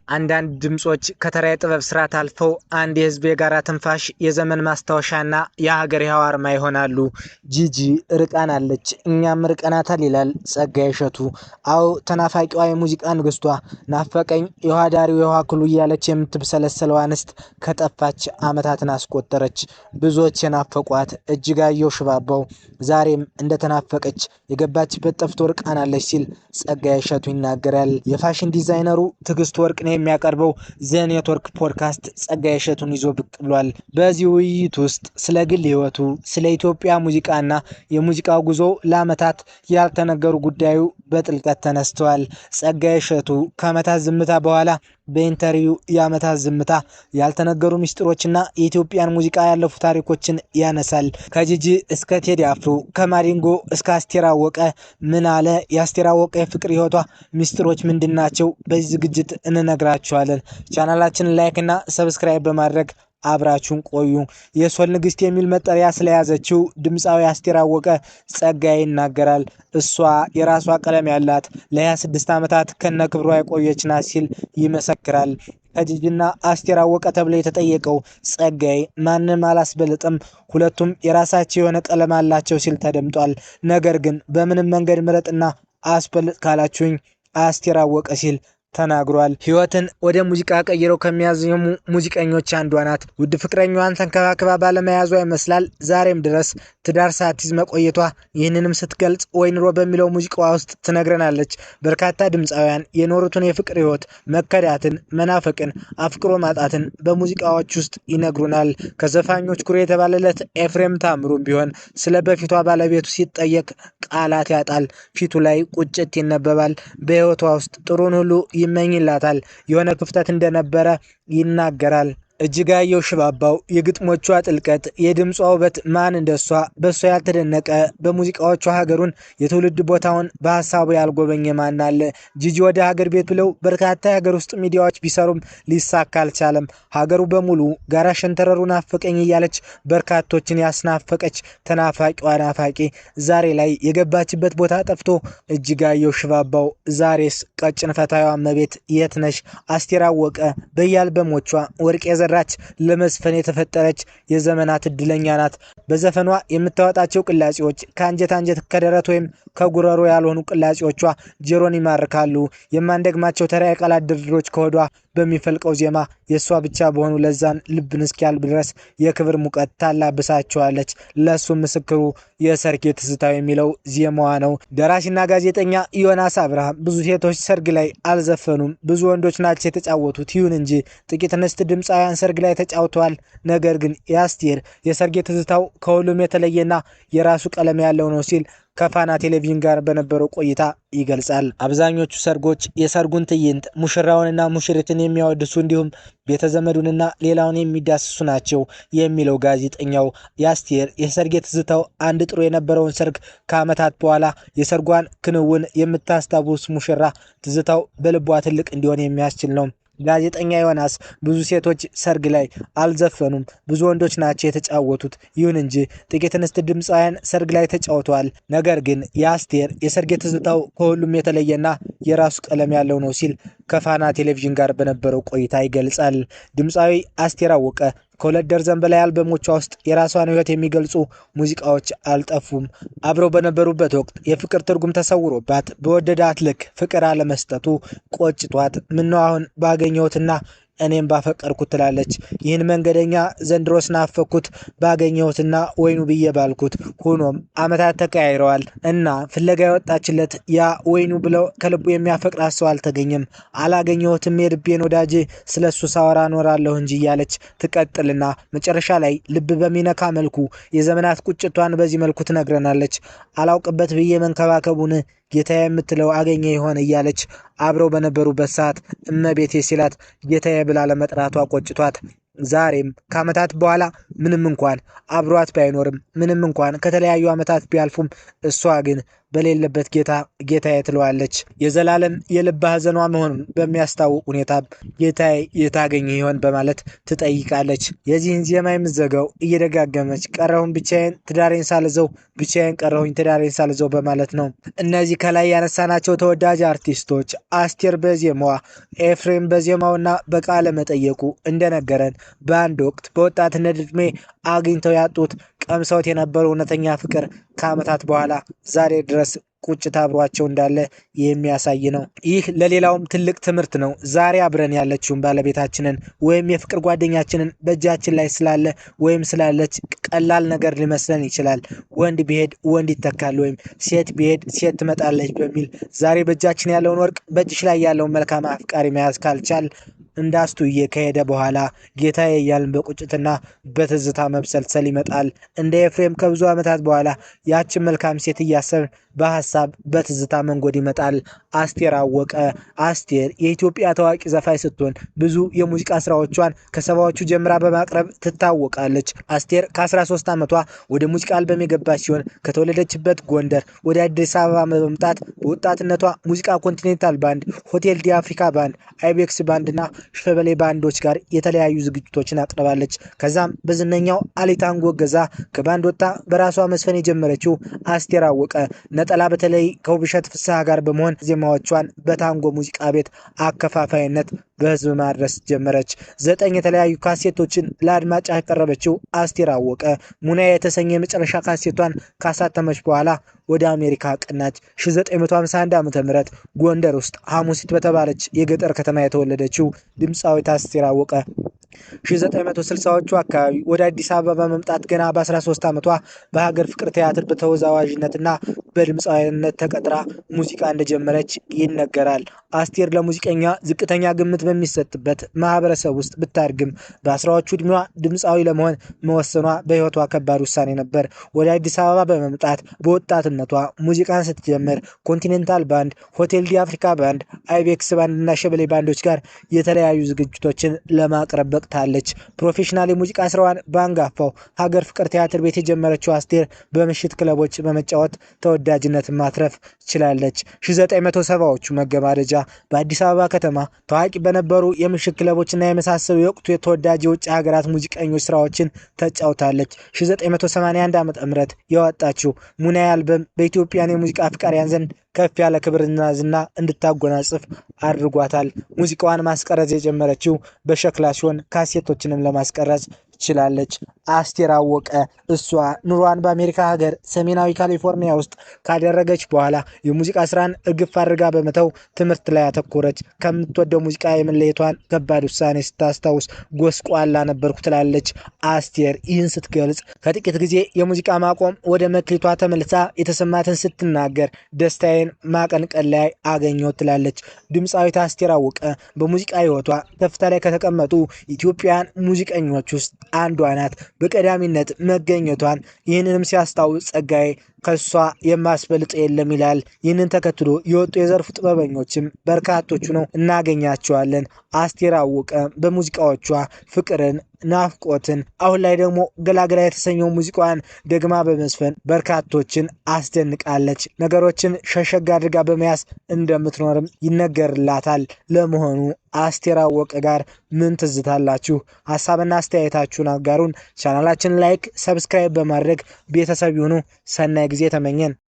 አንዳንድ ድምጾች ከተራ የጥበብ ስርዓት አልፈው አንድ የህዝብ የጋራ ትንፋሽ፣ የዘመን ማስታወሻና የሀገር ይኸው አርማ ይሆናሉ። ጂጂ ርቃናለች፣ እኛም ርቀናታል ይላል ጸጋዬ እሸቱ። አዎ ተናፋቂዋ የሙዚቃ ንግስቷ፣ ናፈቀኝ የውሃ ዳሪው የውሃ ክሉ እያለች የምትብሰለሰለው አንስት ከጠፋች ዓመታትን አስቆጠረች። ብዙዎች የናፈቋት እጅጋየሁ ሽባባው ዛሬም እንደተናፈቀች የገባችበት ጠፍቶ ርቃናለች ሲል ጸጋዬ እሸቱ ይናገራል። የፋሽን ዲዛይነሩ ትዕግስት ወርቅነህ የሚያቀርበው ዘኔትወርክ ፖድካስት ጸጋዬ እሸቱን ይዞ ብቅ ብሏል። በዚህ ውይይት ውስጥ ስለ ግል ህይወቱ፣ ስለ ኢትዮጵያ ሙዚቃና የሙዚቃው ጉዞ ለዓመታት ያልተነገሩ ጉዳዩ በጥልቀት ተነስተዋል። ጸጋዬ እሸቱ ከዓመታት ዝምታ በኋላ በኢንተርቪው የዓመታት ዝምታ፣ ያልተነገሩ ሚስጥሮችና የኢትዮጵያን ሙዚቃ ያለፉ ታሪኮችን ያነሳል። ከጂጂ እስከ ቴዲ አፍሮ፣ ከማዲንጎ እስከ አስቴር አወቀ ምን አለ? የአስቴር አወቀ የፍቅር ህይወቷ ሚስጥሮች ምንድናቸው? በዚህ ዝግጅት እንነግራችኋለን። ቻናላችንን ላይክ እና ሰብስክራይብ በማድረግ አብራችሁን ቆዩ። የሶል ንግስት የሚል መጠሪያ ስለያዘችው ድምፃዊ አስቴር አወቀ ጸጋዬ ይናገራል። እሷ የራሷ ቀለም ያላት ለ26 ዓመታት ከነክብሯ የቆየች ናት ሲል ይመሰክራል። ከጂጂና አስቴር አወቀ ተብሎ የተጠየቀው ጸጋዬ ማንም አላስበልጥም፣ ሁለቱም የራሳቸው የሆነ ቀለም አላቸው ሲል ተደምጧል። ነገር ግን በምንም መንገድ ምረጥና አስበልጥ ካላችሁኝ አስቴር አወቀ ሲል ተናግሯል። ህይወትን ወደ ሙዚቃ ቀይረው ከሚያዜሙ ሙዚቀኞች አንዷ ናት። ውድ ፍቅረኛዋን ተንከባክባ ባለመያዟ ይመስላል ዛሬም ድረስ ትዳር ሳትይዝ መቆየቷ። ይህንንም ስትገልጽ ወይንሮ በሚለው ሙዚቃዋ ውስጥ ትነግረናለች። በርካታ ድምፃውያን የኖሩትን የፍቅር ህይወት፣ መከዳትን፣ መናፈቅን፣ አፍቅሮ ማጣትን በሙዚቃዎች ውስጥ ይነግሩናል። ከዘፋኞች ኩሬ የተባለለት ኤፍሬም ታምሩም ቢሆን ስለ በፊቷ ባለቤቱ ሲጠየቅ ቃላት ያጣል። ፊቱ ላይ ቁጭት ይነበባል። በህይወቷ ውስጥ ጥሩን ሁሉ ይመኝላታል። የሆነ ክፍተት እንደነበረ ይናገራል። እጅጋየሁ ሽባባው የግጥሞቿ ጥልቀት፣ የድምጿ ውበት ማን እንደሷ በሷ ያልተደነቀ፣ በሙዚቃዎቿ ሀገሩን የትውልድ ቦታውን በሀሳቡ ያልጎበኘ ማን አለ? ጂጂ ወደ ሀገር ቤት ብለው በርካታ የሀገር ውስጥ ሚዲያዎች ቢሰሩም ሊሳካ አልቻለም። ሀገሩ በሙሉ ጋራ ሸንተረሩ ናፈቀኝ እያለች በርካቶችን ያስናፈቀች ተናፋቂዋ ናፋቂ ዛሬ ላይ የገባችበት ቦታ ጠፍቶ እጅጋየሁ ሽባባው ዛሬስ ቀጭን ፈታዋ እመቤት የት ነሽ? አስቴር አወቀ በየአልበሞቿ ወርቅ ራች ለመስፈን የተፈጠረች የዘመናት እድለኛ ናት። በዘፈኗ የምታወጣቸው ቅላጼዎች ከአንጀት አንጀት፣ ከደረት ወይም ከጉረሮ ያልሆኑ ቅላጼዎቿ ጆሮን ይማርካሉ። የማንደግማቸው ተራ የቃላት ድርድሮች ከሆዷ በሚፈልቀው ዜማ የእሷ ብቻ በሆኑ ለዛን ልብን እስኪያልብ ድረስ የክብር ሙቀት ታላብሳቸዋለች። ለእሱም ምስክሩ የሰርጌ ትዝታው የሚለው ዜማዋ ነው። ደራሲና ጋዜጠኛ ዮናስ አብርሃም ብዙ ሴቶች ሰርግ ላይ አልዘፈኑም፣ ብዙ ወንዶች ናቸው የተጫወቱት። ይሁን እንጂ ጥቂት እንስት ድምፃውያን ሰርግ ላይ ተጫውተዋል። ነገር ግን የአስቴር የሰርጌ ትዝታው ከሁሉም የተለየና የራሱ ቀለም ያለው ነው ሲል ከፋና ቴሌቪዥን ጋር በነበረው ቆይታ ይገልጻል። አብዛኞቹ ሰርጎች የሰርጉን ትዕይንት፣ ሙሽራውንና ሙሽሪትን የሚያወድሱ እንዲሁም ቤተዘመዱንና ሌላውን የሚዳስሱ ናቸው የሚለው ጋዜጠኛው የአስቴር የሰርጌ ትዝታው አንድ ጥሩ የነበረውን ሰርግ ከዓመታት በኋላ የሰርጓን ክንውን የምታስታውስ ሙሽራ ትዝታው በልቧ ትልቅ እንዲሆን የሚያስችል ነው። ጋዜጠኛ ዮናስ ብዙ ሴቶች ሰርግ ላይ አልዘፈኑም፣ ብዙ ወንዶች ናቸው የተጫወቱት። ይሁን እንጂ ጥቂት እንስት ድምፃውያን ሰርግ ላይ ተጫውተዋል። ነገር ግን የአስቴር የሰርግ ትዝታው ከሁሉም የተለየና የራሱ ቀለም ያለው ነው ሲል ከፋና ቴሌቪዥን ጋር በነበረው ቆይታ ይገልጻል። ድምፃዊ አስቴር አወቀ ከሁለት ደርዘን በላይ አልበሞቿ ውስጥ የራሷን ህይወት የሚገልጹ ሙዚቃዎች አልጠፉም። አብረው በነበሩበት ወቅት የፍቅር ትርጉም ተሰውሮባት በወደዳት ልክ ፍቅር አለመስጠቱ ቆጭቷት ምነው አሁን ባገኘሁትና እኔም ባፈቀርኩት ትላለች። ይህን መንገደኛ ዘንድሮስ ናፈኩት ባገኘሁትና ወይኑ ብዬ ባልኩት። ሆኖም ዓመታት ተቀያይረዋል እና ፍለጋ የወጣችለት ያ ወይኑ ብለው ከልቡ የሚያፈቅራት ሰው አልተገኘም። አላገኘሁትም የልቤን ወዳጄ ስለሱ ሳወራ እኖራለሁ እንጂ እያለች ትቀጥልና መጨረሻ ላይ ልብ በሚነካ መልኩ የዘመናት ቁጭቷን በዚህ መልኩ ትነግረናለች። አላውቅበት ብዬ መንከባከቡን ጌታዬ የምትለው አገኘ ይሆን እያለች አብረው በነበሩበት ሰዓት እመቤቴ ሲላት ጌታዬ ብላ ለመጥራቷ ቆጭቷት ዛሬም ከዓመታት በኋላ ምንም እንኳን አብሯት ባይኖርም፣ ምንም እንኳን ከተለያዩ ዓመታት ቢያልፉም እሷ ግን በሌለበት ጌታዬ ትለዋለች። የዘላለም የልብ ሐዘኗ መሆኑን በሚያስታውቅ ሁኔታ ጌታዬ የታገኘ ይሆን በማለት ትጠይቃለች። የዚህን ዜማ የምትዘጋው እየደጋገመች ቀረሁኝ ብቻዬን ትዳሬን ሳልዘው ብቻዬን ቀረሁኝ ትዳሬን ሳልዘው በማለት ነው። እነዚህ ከላይ ያነሳናቸው ተወዳጅ አርቲስቶች አስቴር በዜማዋ ኤፍሬም በዜማውና በቃለ መጠየቁ እንደነገረን በአንድ ወቅት በወጣትነት ዕድሜ አግኝተው ያጡት ቀምሰውት የነበረው እውነተኛ ፍቅር ከዓመታት በኋላ ዛሬ ድረስ ቁጭት አብሯቸው እንዳለ የሚያሳይ ነው። ይህ ለሌላውም ትልቅ ትምህርት ነው። ዛሬ አብረን ያለችውን ባለቤታችንን ወይም የፍቅር ጓደኛችንን በእጃችን ላይ ስላለ ወይም ስላለች ቀላል ነገር ሊመስለን ይችላል። ወንድ ቢሄድ ወንድ ይተካል ወይም ሴት ቢሄድ ሴት ትመጣለች በሚል ዛሬ በእጃችን ያለውን ወርቅ በእጅሽ ላይ ያለውን መልካም አፍቃሪ መያዝ ካልቻል እንዳስቱዬ ከሄደ በኋላ ጌታዬ እያልን በቁጭትና በትዝታ መብሰልሰል ይመጣል። እንደ ኤፍሬም ከብዙ ዓመታት በኋላ ያችን መልካም ሴት እያሰብን በሐሳብ በትዝታ መንጎድ ይመጣል። አስቴር አወቀ። አስቴር የኢትዮጵያ ታዋቂ ዘፋኝ ስትሆን ብዙ የሙዚቃ ስራዎቿን ከሰባዎቹ ጀምራ በማቅረብ ትታወቃለች። አስቴር ከ13 ዓመቷ ወደ ሙዚቃ አልበም የገባች ሲሆን ከተወለደችበት ጎንደር ወደ አዲስ አበባ በመምጣት በወጣትነቷ ሙዚቃ ኮንቲኔንታል ባንድ፣ ሆቴል ዲ አፍሪካ ባንድ፣ አይቤክስ ባንድና ሸበሌ ባንዶች ጋር የተለያዩ ዝግጅቶችን አቅርባለች። ከዛም በዝነኛው አሊታንጎ ገዛ ከባንድ ወጣ በራሷ መስፈን የጀመረችው አስቴር አወቀ ነጠላ በተለይ ከውብሸት ፍስሐ ጋር በመሆን ዜማዎቿን በታንጎ ሙዚቃ ቤት አከፋፋይነት በህዝብ ማድረስ ጀመረች። 9 የተለያዩ ካሴቶችን ለአድማጭ ያቀረበችው አስቴር አወቀ ሙናዬ የተሰኘ የመጨረሻ ካሴቷን ካሳተመች በኋላ ወደ አሜሪካ ቀናች። 1951 ዓ.ም ጎንደር ውስጥ ሐሙሲት በተባለች የገጠር ከተማ የተወለደችው ድምፃዊት አስቴር አወቀ 1960ዎቹ አካባቢ ወደ አዲስ አበባ በመምጣት ገና በ13 ዓመቷ በሀገር ፍቅር ቲያትር በተወዛዋዥነትና በድምፃዊነት ተቀጥራ ሙዚቃ እንደጀመረች ይነገራል። አስቴር ለሙዚቀኛ ዝቅተኛ ግምት በሚሰጥበት ማህበረሰብ ውስጥ ብታድግም በ10ዎቹ ዕድሜዋ ድምፃዊ ለመሆን መወሰኗ በህይወቷ ከባድ ውሳኔ ነበር። ወደ አዲስ አበባ በመምጣት በወጣትነቷ ሙዚቃን ስትጀምር ኮንቲኔንታል ባንድ፣ ሆቴል ዲ አፍሪካ ባንድ፣ አይቤክስ ባንድና ሸበሌ ባንዶች ጋር የተለያዩ ዝግጅቶችን ለማቅረብ በቅታለች። ፕሮፌሽናል የሙዚቃ ስራዋን በአንጋፋው ሀገር ፍቅር ቲያትር ቤት የጀመረችው አስቴር በምሽት ክለቦች በመጫወት ተወዳጅነትን ማትረፍ ችላለች። 1970ዎቹ መገባደጃ በአዲስ አበባ ከተማ ታዋቂ በነበሩ የምሽት ክለቦችና የመሳሰሉ የወቅቱ የተወዳጅ የውጭ ሀገራት ሙዚቀኞች ስራዎችን ተጫውታለች። 1981 ዓ.ም ያወጣችው ሙናዬ አልበም በኢትዮጵያን የሙዚቃ አፍቃሪያን ዘንድ ከፍ ያለ ክብርና ዝና እንድታጎናጽፍ አድርጓታል። ሙዚቃዋን ማስቀረጽ የጀመረችው በሸክላ ሲሆን ካሴቶችንም ለማስቀረጽ ችላለች። አስቴር አወቀ እሷ ኑሯን በአሜሪካ ሀገር ሰሜናዊ ካሊፎርኒያ ውስጥ ካደረገች በኋላ የሙዚቃ ስራን እርግፍ አድርጋ በመተው ትምህርት ላይ ያተኮረች። ከምትወደው ሙዚቃ የመለየቷን ከባድ ውሳኔ ስታስታውስ ጎስቋላ ነበርኩ ትላለች። አስቴር ይህን ስትገልጽ ከጥቂት ጊዜ የሙዚቃ ማቆም ወደ መክሊቷ ተመልሳ የተሰማትን ስትናገር ደስታዬን ማቀንቀን ላይ አገኘው ትላለች። ድምፃዊት አስቴር አወቀ በሙዚቃ ህይወቷ ከፍታ ላይ ከተቀመጡ ኢትዮጵያውያን ሙዚቀኞች ውስጥ አንዷ ናት። በቀዳሚነት መገኘቷን ይህንንም ሲያስታውስ ጸጋዬ ከሷ የማስበልጥ የለም ይላል። ይህንን ተከትሎ የወጡ የዘርፉ ጥበበኞችም በርካቶቹ ነው እናገኛቸዋለን። አስቴር አወቀ በሙዚቃዎቿ ፍቅርን፣ ናፍቆትን አሁን ላይ ደግሞ ገላገላ የተሰኘው ሙዚቃዋን ደግማ በመስፈን በርካቶችን አስደንቃለች። ነገሮችን ሸሸግ አድርጋ በመያዝ እንደምትኖርም ይነገርላታል። ለመሆኑ አስቴር አወቀ ጋር ምን ትዝታላችሁ? ሀሳብና አስተያየታችሁን አጋሩን። ቻናላችንን ላይክ፣ ሰብስክራይብ በማድረግ ቤተሰብ ይሁኑ። ሰናይ ጊዜ ተመኘን።